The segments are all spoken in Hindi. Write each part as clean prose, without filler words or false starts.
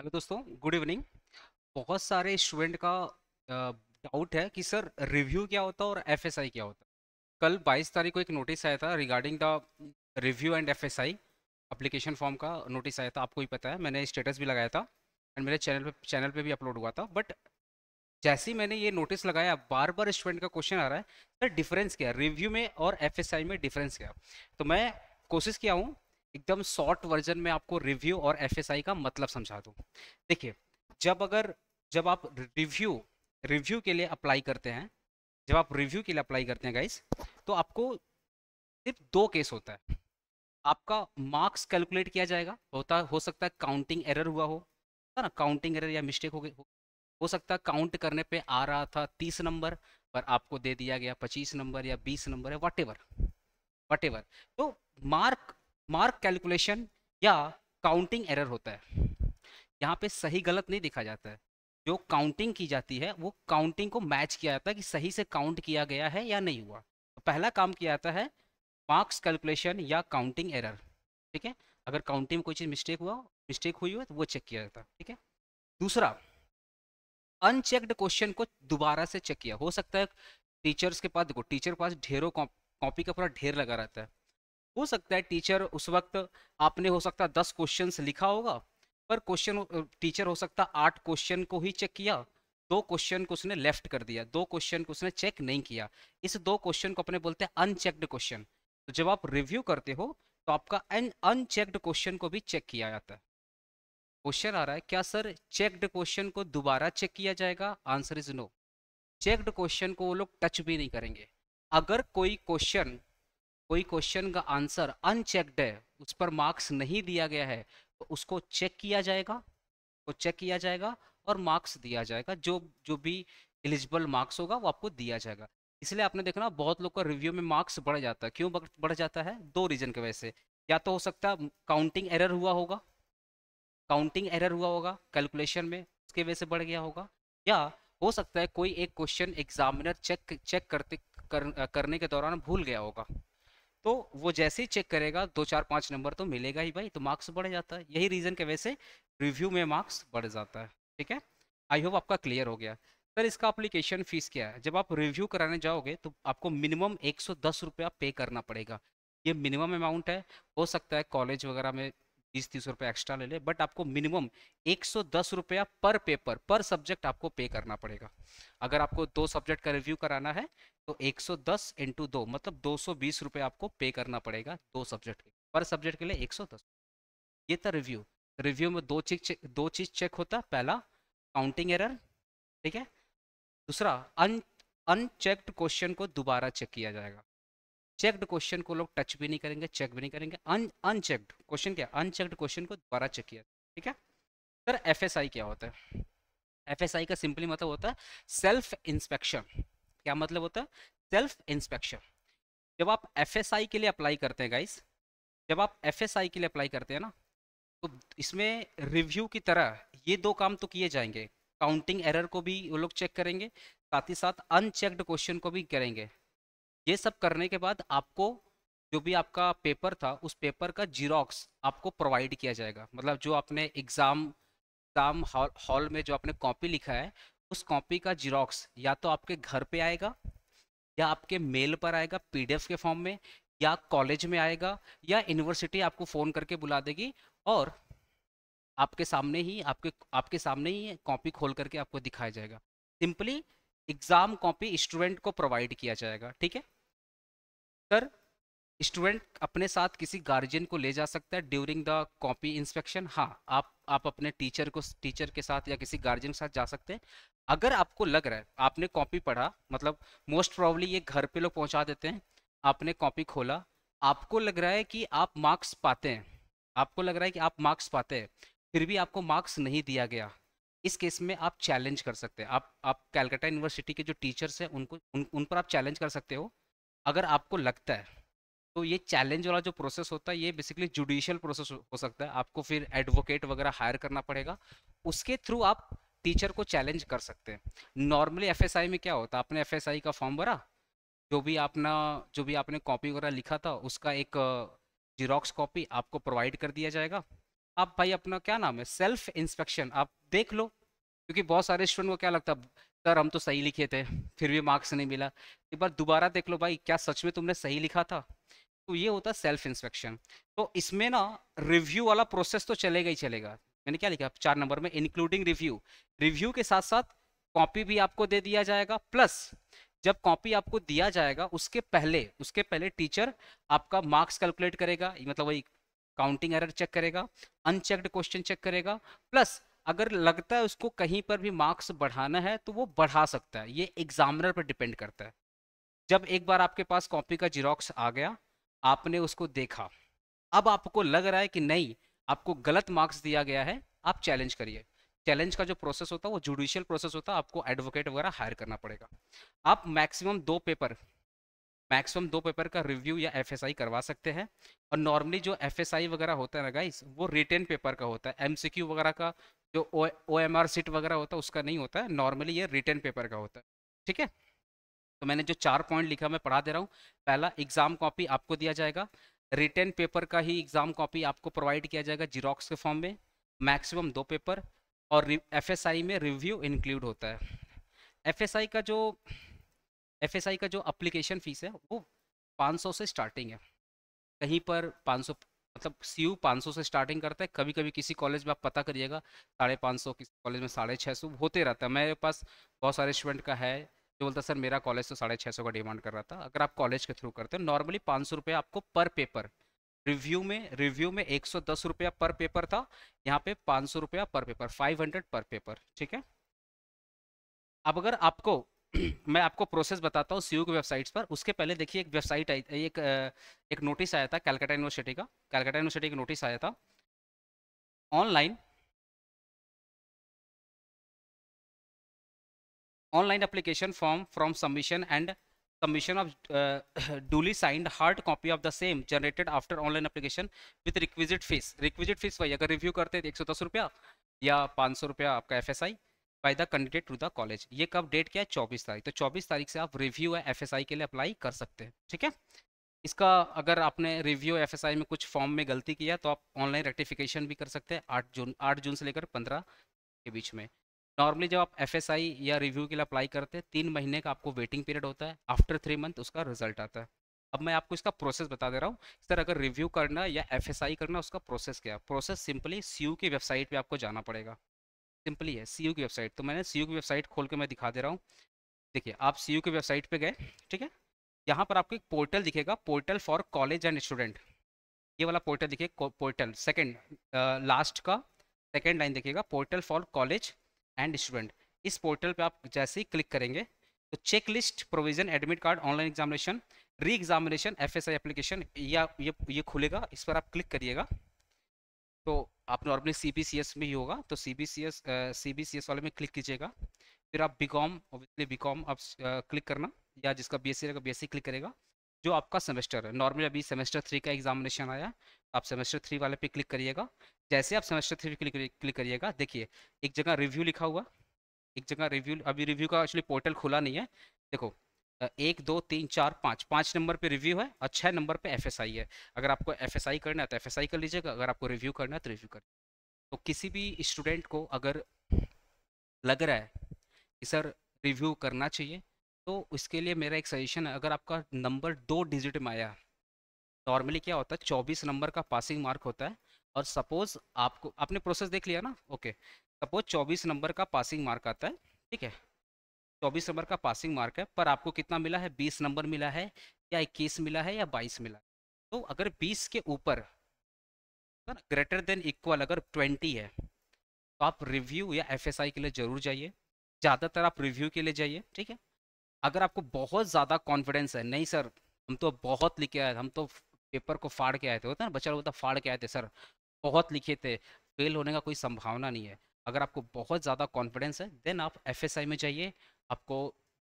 हेलो दोस्तों, गुड इवनिंग। बहुत सारे स्टूडेंट का डाउट है कि सर रिव्यू क्या होता है और एफएसआई क्या होता है। कल 22 तारीख को एक नोटिस आया था regarding the review and FSI application form का नोटिस आया था, आपको ही पता है, मैंने स्टेटस भी लगाया था एंड मेरे चैनल पे भी अपलोड हुआ था। बट जैसे ही मैंने ये नोटिस लगाया, बार बार स्टूडेंट का क्वेश्चन आ रहा है, सर डिफरेंस क्या है रिव्यू में और एफएसआई में, डिफरेंस क्या है। तो मैं कोशिश किया हूँ एकदम शॉर्ट वर्जन में आपको रिव्यू और एफएसआई का मतलब समझा दूँ। देखिए, जब आप रिव्यू रिव्यू के लिए अप्लाई करते हैं, जब आप रिव्यू के लिए अप्लाई करते हैं गाइस, तो आपको सिर्फ दो केस होता है। आपका मार्क्स कैलकुलेट किया जाएगा, हो सकता है काउंटिंग एरर हुआ है ना, काउंटिंग एरर या मिस्टेक हो गई हो सकता है काउंट करने पे आ रहा था 30 नंबर, पर आपको दे दिया गया 25 नंबर या 20 नंबर है, वट एवर। तो मार्क मार्क कैलकुलेशन या काउंटिंग एरर होता है। यहाँ पे सही गलत नहीं देखा जाता है। जो काउंटिंग की जाती है वो काउंटिंग को मैच किया जाता है कि सही से काउंट किया गया है या नहीं हुआ। तो पहला काम किया जाता है मार्क्स कैलकुलेशन या काउंटिंग एरर। ठीक है, अगर काउंटिंग में कोई चीज़ मिस्टेक हुई हो तो वो चेक किया जाता है। ठीक है, दूसरा, अनचेक्ड क्वेश्चन को दोबारा से चेक किया। हो सकता है टीचर्स के पास, देखो टीचर के पास ढेरों कॉपी का पूरा ढेर लगा रहता है। हो सकता है टीचर उस वक्त, आपने हो सकता है 10 क्वेश्चन लिखा होगा, पर क्वेश्चन टीचर हो सकता है 8 क्वेश्चन को ही चेक किया, 2 क्वेश्चन को उसने लेफ्ट कर दिया, 2 क्वेश्चन को उसने चेक नहीं किया। इस 2 क्वेश्चन को अपने बोलते हैं अनचेक्ड क्वेश्चन। तो जब आप रिव्यू करते हो तो आपका अनचेक्ड क्वेश्चन को भी चेक किया जाता है। क्वेश्चन आ रहा है, क्या सर चेक्ड क्वेश्चन को दोबारा चेक किया जाएगा? Answer is no. Checked question को वो लोग टच भी नहीं करेंगे। अगर कोई क्वेश्चन का आंसर अनचेक्ड है, उस पर मार्क्स नहीं दिया गया है, तो उसको चेक किया जाएगा, और मार्क्स दिया जाएगा। जो जो भी एलिजिबल मार्क्स होगा वो आपको दिया जाएगा। इसलिए आपने देखा ना, बहुत लोग का रिव्यू में मार्क्स बढ़ जाता है। क्यों बढ़ जाता है? दो रीजन की वजह से। या तो हो सकता है काउंटिंग एरर हुआ होगा कैलकुलेशन में, उसकी वजह से बढ़ गया होगा। या हो सकता है कोई एक क्वेश्चन एग्जामिनर करने के दौरान भूल गया होगा। तो वो जैसे ही चेक करेगा, 2 4 5 नंबर तो मिलेगा ही भाई, तो मार्क्स बढ़ जाता है। यही रीजन की वजह से रिव्यू में मार्क्स बढ़ जाता है। ठीक है, आई होप आपका क्लियर हो गया। सर इसका अप्लीकेशन फीस क्या है? जब आप रिव्यू कराने जाओगे तो आपको मिनिमम 110 रुपया पे करना पड़ेगा। ये मिनिमम अमाउंट है। हो सकता है कॉलेज वगैरह में 20 30 रुपये एक्स्ट्रा ले ले, बट आपको मिनिमम 110 रुपया पर पेपर, पर सब्जेक्ट आपको पे करना पड़ेगा। अगर आपको 2 सब्जेक्ट का रिव्यू कराना है तो 110 इंटू 2 मतलब 220 रुपये आपको पे करना पड़ेगा, 2 सब्जेक्ट के, पर सब्जेक्ट के लिए 110। ये था रिव्यू। रिव्यू में दो चीज चेक होता है। पहला, काउंटिंग एरर। ठीक है, दूसरा, अनचेक्ड क्वेश्चन को दोबारा चेक किया जाएगा। चेक्ड क्वेश्चन को लोग टच भी नहीं करेंगे, चेक भी नहीं करेंगे। अनचेक्ड क्वेश्चन क्या? अनचेक्ड क्वेश्चन को दोबारा चेक किया। ठीक है। सर एफएसआई क्या होता है? एफएसआई का सिंपली मतलब होता है सेल्फ इंस्पेक्शन। क्या मतलब होता है? Self inspection. जब आप एफएसआई के लिए अप्लाई करते हैं गाइस, जब आप एफएसआई के लिए अप्लाई करते हैं ना, तो इसमें रिव्यू की तरह ये दो काम तो किए जाएंगे। काउंटिंग एरर को भी वो लोग चेक करेंगे, साथ ही साथ अनचेक्ड क्वेश्चन को भी करेंगे। ये सब करने के बाद आपको जो भी आपका पेपर था, उस पेपर का जीरोक्स आपको प्रोवाइड किया जाएगा। मतलब जो आपने एग्जाम हॉल में जो आपने कॉपी लिखा है, उस कॉपी का जीरोक्स या तो आपके घर पे आएगा, या आपके मेल पर आएगा पीडीएफ के फॉर्म में, या कॉलेज में आएगा, या यूनिवर्सिटी आपको फ़ोन करके बुला देगी और आपके आपके सामने ही कॉपी खोल करके आपको दिखाया जाएगा। सिंपली एग्जाम कॉपी स्टूडेंट को प्रोवाइड किया जाएगा। ठीक है सर, स्टूडेंट अपने साथ किसी गार्जियन को ले जा सकता है ड्यूरिंग द कॉपी इंस्पेक्शन। हाँ, आप अपने टीचर के साथ या किसी गार्जियन के साथ जा सकते हैं। अगर आपको लग रहा है, आपने कॉपी पढ़ा, मतलब मोस्ट प्रोबेबली ये घर पे लोग पहुंचा देते हैं, आपने कॉपी खोला, आपको लग रहा है कि आप मार्क्स पाते हैं, फिर भी आपको मार्क्स नहीं दिया गया, इस केस में आप चैलेंज कर सकते हैं। आप कैलकाटा यूनिवर्सिटी के जो टीचर्स हैं उन पर आप चैलेंज कर सकते हो। अगर आपको लगता है, तो ये चैलेंज वाला जो प्रोसेस होता है, ये बेसिकली जुडिशियल प्रोसेस हो सकता है। आपको फिर एडवोकेट वगैरह हायर करना पड़ेगा, उसके थ्रू आप टीचर को चैलेंज कर सकते हैं। नॉर्मली एफएसआई में क्या होता है, आपने एफएसआई का फॉर्म भरा, जो भी आपने कॉपी वगैरह लिखा था, उसका एक जीरोक्स कॉपी आपको प्रोवाइड कर दिया जाएगा। आप भाई अपना क्या नाम है, सेल्फ इंस्पेक्शन आप देख लो, क्योंकि बहुत सारे स्टूडेंट को क्या लगता है, सर हम तो सही लिखे थे फिर भी मार्क्स नहीं मिला। एक बार दोबारा देख लो भाई, क्या सच में तुमने सही लिखा था। तो ये होता है सेल्फ इंस्पेक्शन। तो इसमें ना रिव्यू वाला प्रोसेस तो चलेगा ही चलेगा। मैंने क्या लिखा 4 नंबर में, इंक्लूडिंग रिव्यू। रिव्यू के साथ साथ कॉपी भी आपको दे दिया जाएगा, प्लस जब कॉपी आपको दिया जाएगा उसके पहले टीचर आपका मार्क्स कैलकुलेट करेगा, मतलब वही काउंटिंग एरर चेक करेगा, अनचेक्ड क्वेश्चन चेक करेगा, प्लस अगर लगता है उसको कहीं पर भी मार्क्स बढ़ाना है तो वो बढ़ा सकता है। ये एग्जामिनर पर डिपेंड करता है। जब एक बार आपके पास कॉपी का जिरोक्स आ गया, आपने उसको देखा, अब आपको लग रहा है कि नहीं आपको गलत मार्क्स दिया गया है, आप चैलेंज करिए। चैलेंज का जो प्रोसेस होता है वो जुडिशियल प्रोसेस होता है, आपको एडवोकेट वगैरह हायर करना पड़ेगा। आप मैक्सिमम दो पेपर का रिव्यू या एफएसआई करवा सकते हैं। और नॉर्मली जो एफएसआई वगैरह होता है ना गाइस, वो रिटेन पेपर का होता है, एमसीक्यू वगैरह का जो ओएमआर सीट वगैरह होता है उसका नहीं होता है, नॉर्मली ये रिटेन पेपर का होता है। ठीक है, तो मैंने जो 4 पॉइंट लिखा मैं पढ़ा दे रहा हूँ। पहला, एग्जाम कॉपी आपको दिया जाएगा, रिटेन पेपर का ही एग्जाम कॉपी आपको प्रोवाइड किया जाएगा जिरोक्स के फॉर्म में, मैक्सिमम 2 पेपर, और एफएसआई में रिव्यू इंक्लूड होता है। एफएसआई का जो एफएसआई का जो अप्लीकेशन फीस है वो 500 से स्टार्टिंग है। कहीं पर 500, मतलब सीयू 500 से स्टार्टिंग करता है, कभी कभी किसी कॉलेज में आप पता करिएगा 550, किसी कॉलेज में 650 होते रहता है। मेरे पास बहुत सारे स्टूडेंट का है जो बोलता है सर मेरा कॉलेज तो 650 का डिमांड कर रहा था। अगर आप कॉलेज के थ्रू करते हो नॉर्मली 500 रुपये आपको पर पेपर। रिव्यू में 110 रुपया पर पेपर था, यहाँ पे 500 रुपया पर पेपर, 500 पर पेपर। ठीक है, अब अगर आपको मैं आपको प्रोसेस बताता हूँ सीयू की वेबसाइट्स पर। उसके पहले देखिए, एक वेबसाइट आई, एक नोटिस आया था कैलकाटा यूनिवर्सिटी का नोटिस आया था online. Online application form from submission and submission of duly signed hard copy of the same generated after online application with requisite fees। Requisite fees वही, अगर रिव्यू करते हैं तो 110 रुपया या 500 रुपया आपका FSI by the candidate to the college. ये कब डेट क्या है, 24 तारीख। तो 24 तारीख से आप रिव्यू या एफएसआई के लिए अप्लाई कर सकते हैं। ठीक है, इसका अगर आपने रिव्यू एफएसआई में कुछ फॉर्म में गलती किया तो आप ऑनलाइन रेक्टिफिकेशन भी कर सकते हैं 8 जून से लेकर 15 के बीच में। नॉर्मली जब आप एफएसआई या रिव्यू के लिए अप्लाई करते हैं 3 महीने का आपको वेटिंग पीरियड होता है, आफ्टर 3 मंथ उसका रिजल्ट आता है। अब मैं आपको इसका प्रोसेस बता दे रहा हूँ सर, अगर रिव्यू करना या एफएसआई करना उसका प्रोसेस क्या है। प्रोसेस सिंपली सीयू की वेबसाइट पे आपको जाना पड़ेगा। सिंपली है सीयू की वेबसाइट, तो मैंने सीयू की वेबसाइट खोल के मैं दिखा दे रहा हूँ। देखिए, आप सीयू की वेबसाइट पे गए, ठीक है, यहाँ पर आपको एक पोर्टल दिखेगा, portal for college and student. ये वाला पोर्टल देखिए, पोर्टल सेकंड लास्ट का सेकंड लाइन देखिएगा, portal for college and student. इस पोर्टल पे आप जैसे ही क्लिक करेंगे तो check list provision admit card online examination reexamination FSI application, या ये खुलेगा, इस पर आप क्लिक करिएगा। तो आप नॉर्मली सीबीसीएस में ही होगा, तो सीबीसीएस वाले में क्लिक कीजिएगा। फिर आप बीकॉम, ऑब्वियसली बीकॉम आप क्लिक करना, या जिसका बीएससी रहेगा बीएससी क्लिक करेगा। जो आपका सेमेस्टर है, नॉर्मली अभी सेमेस्टर 3 का एग्जामिनेशन आया, आप सेमेस्टर 3 वाले पे क्लिक करिएगा। जैसे आप सेमेस्टर 3 क्लिक करिएगा, देखिए एक जगह रिव्यू लिखा हुआ, एक जगह रिव्यू, अभी रिव्यू का एक्चुअली पोर्टल खुला नहीं है। देखो 1 2 3 4 5 नंबर पे रिव्यू है और 6 नंबर पे एफएसआई है। अगर आपको एफएसआई करना है तो एफएसआई कर लीजिएगा, अगर आपको रिव्यू करना है तो रिव्यू कर। तो किसी भी स्टूडेंट को अगर लग रहा है कि सर रिव्यू करना चाहिए, तो उसके लिए मेरा एक सजेशन है, अगर आपका नंबर 2 डिजिट में आया, नॉर्मली क्या होता है 24 नंबर का पासिंग मार्क होता है, और सपोज आपको, आपने प्रोसेस देख लिया ना, ओके, सपोज 24 नंबर का पासिंग मार्क आता है, ठीक है, 24 नंबर का पासिंग मार्क है, पर आपको कितना मिला है, 20 नंबर मिला है, या 21 मिला है, या 22 मिला है। तो अगर 20 के ऊपर, ग्रेटर देन इक्वल अगर 20 है, तो आप रिव्यू या एफएसआई के लिए जरूर जाइए। ज़्यादातर आप रिव्यू के लिए जाइए, ठीक है। अगर आपको बहुत ज़्यादा कॉन्फिडेंस है, नहीं सर हम तो बहुत लिखे आए, हम तो पेपर को फाड़ के आए थे, होता है ना बच्चा लोग, फाड़ के आए थे सर, बहुत लिखे थे, फेल होने का कोई संभावना नहीं है। अगर आपको बहुत ज़्यादा कॉन्फिडेंस है देन आप एफएसआई में जाइए। आपको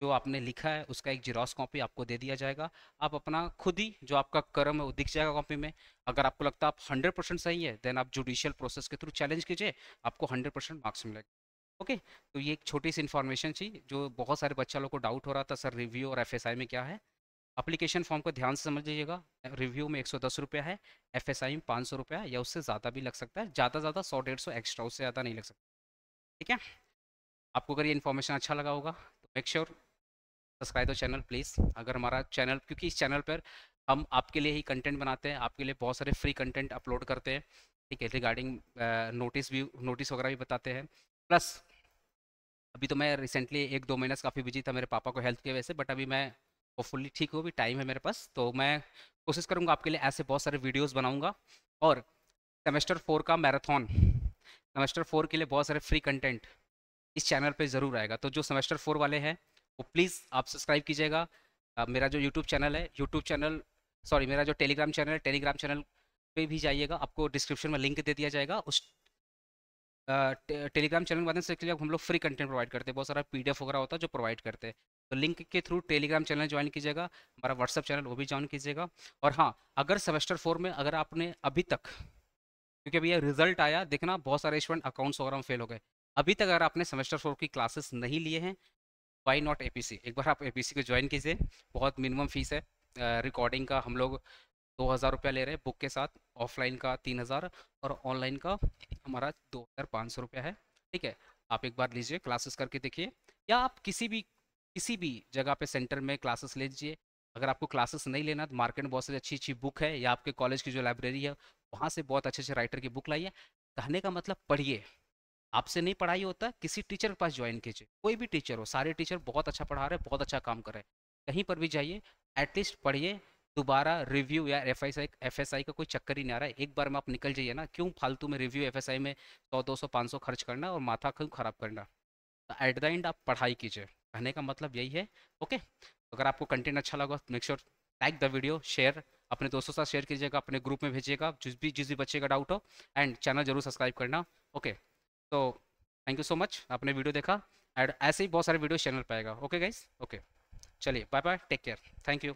जो आपने लिखा है उसका एक जीरोस कॉपी आपको दे दिया जाएगा। आप अपना खुद ही जो आपका कर्म है वो दिख जाएगा कॉपी में। अगर आपको लगता है आप 100% सही है देन आप जुडिशियल प्रोसेस के थ्रू चैलेंज कीजिए, आपको 100% मार्क्स मिलेगा। ओके, तो ये एक छोटी सी इन्फॉर्मेशन थी जो बहुत सारे बच्चा लोग को डाउट हो रहा था सर रिव्यू और एफएसआई में क्या है। एप्लीकेशन फॉर्म को ध्यान से समझ लीजिएगा। रिव्यू में 110 रुपया है, एफएसआई में 500 रुपया है, या उससे ज़्यादा भी लग सकता है, ज़्यादा ज़्यादा 100-150 एक्स्ट्रा, उससे ज़्यादा नहीं लग सकता। ठीक है, आपको अगर ये इन्फॉर्मेशन अच्छा लगा होगा तो make sure subscribe the channel please. अगर हमारा चैनल, क्योंकि इस चैनल पर हम आपके लिए ही कंटेंट बनाते हैं, आपके लिए बहुत सारे फ्री कंटेंट अपलोड करते हैं, ठीक है, रिगार्डिंग नोटिस वगैरह भी बताते हैं। प्लस अभी तो मैं रिसेंटली 1-2 महीने से काफ़ी बिजी था मेरे पापा को हेल्थ की वजह से, बट अभी मैं होपफुली ठीक हूँ, अभी टाइम है मेरे पास, तो मैं कोशिश करूँगा आपके लिए ऐसे बहुत सारे वीडियोस बनाऊँगा। और सेमेस्टर 4 का मैराथन, सेमेस्टर 4 के लिए बहुत सारे फ्री कंटेंट इस चैनल पे ज़रूर आएगा। तो जो सेमेस्टर 4 वाले हैं वो प्लीज़ आप सब्सक्राइब कीजिएगा। मेरा जो यूट्यूब चैनल है, यूट्यूब चैनल, सॉरी, मेरा जो टेलीग्राम चैनल है, टेलीग्राम चैनल पे भी जाइएगा, आपको डिस्क्रिप्शन में लिंक दे दिया जाएगा। उस टेलीग्राम चैनल के माध्यम से हम लोग फ्री कंटेंट प्रोवाइड करते हैं, बहुत सारा पीडीएफ वगैरह होता है जो प्रोवाइड करते हैं। तो लिंक के थ्रू टेलीग्राम चैनल ज्वाइन कीजिएगा, हमारा व्हाट्सअप चैनल वो भी ज्वाइन कीजिएगा। और हाँ, अगर सेमेस्टर 4 में अगर आपने अभी तक, क्योंकि अभी ये रिजल्ट आया, देखना बहुत सारे स्टूडेंट अकाउंट्स वगैरह में फेल हो गए, अभी तक अगर आपने सेमेस्टर 4 की क्लासेस नहीं लिए हैं, वाई नॉट एपीसी, एक बार आप एपीसी को ज्वाइन कीजिए। बहुत मिनिमम फीस है। रिकॉर्डिंग का हम लोग 2,000 रुपया ले रहे हैं बुक के साथ, ऑफलाइन का 3,000, और ऑनलाइन का हमारा 2,500 रुपया है। ठीक है, आप एक बार लीजिए, क्लासेस करके देखिए, या आप किसी भी जगह पे सेंटर में क्लासेस ले लीजिए। अगर आपको क्लासेस नहीं लेना तो मार्केट में बहुत सारी अच्छी अच्छी बुक है, या आपके कॉलेज की जो लाइब्रेरी है वहाँ से बहुत अच्छे अच्छे राइटर की बुक लाइए। कहने का मतलब पढ़िए, आपसे नहीं पढ़ाई होता, किसी टीचर के पास ज्वाइन कीजिए, कोई भी टीचर हो, सारे टीचर बहुत अच्छा पढ़ा रहे हैं, बहुत अच्छा काम कर रहे हैं, कहीं पर भी जाइए, एटलीस्ट पढ़िए। दोबारा रिव्यू या एफएसआई का कोई चक्कर ही नहीं आ रहा है, एक बार में आप निकल जाइए ना, क्यों फालतू में रिव्यू एफएसआई में 100, 200, 500 खर्च करना और माथा क्यों खराब करना। एट द एंड आप पढ़ाई कीजिए, कहने का मतलब यही है। ओके, अगर आपको कंटेंट अच्छा लगा make sure like the video, share अपने दोस्तों के साथ शेयर कीजिएगा, अपने ग्रुप में भेजिएगा, जिस भी बच्चे का डाउट हो, एंड चैनल जरूर सब्सक्राइब करना। ओके, तो थैंक यू सो मच, आपने वीडियो देखा, एंड ऐसे ही बहुत सारे वीडियो चैनल पे आएगा। ओके गाइस, ओके, चलिए bye bye, take care, thank you.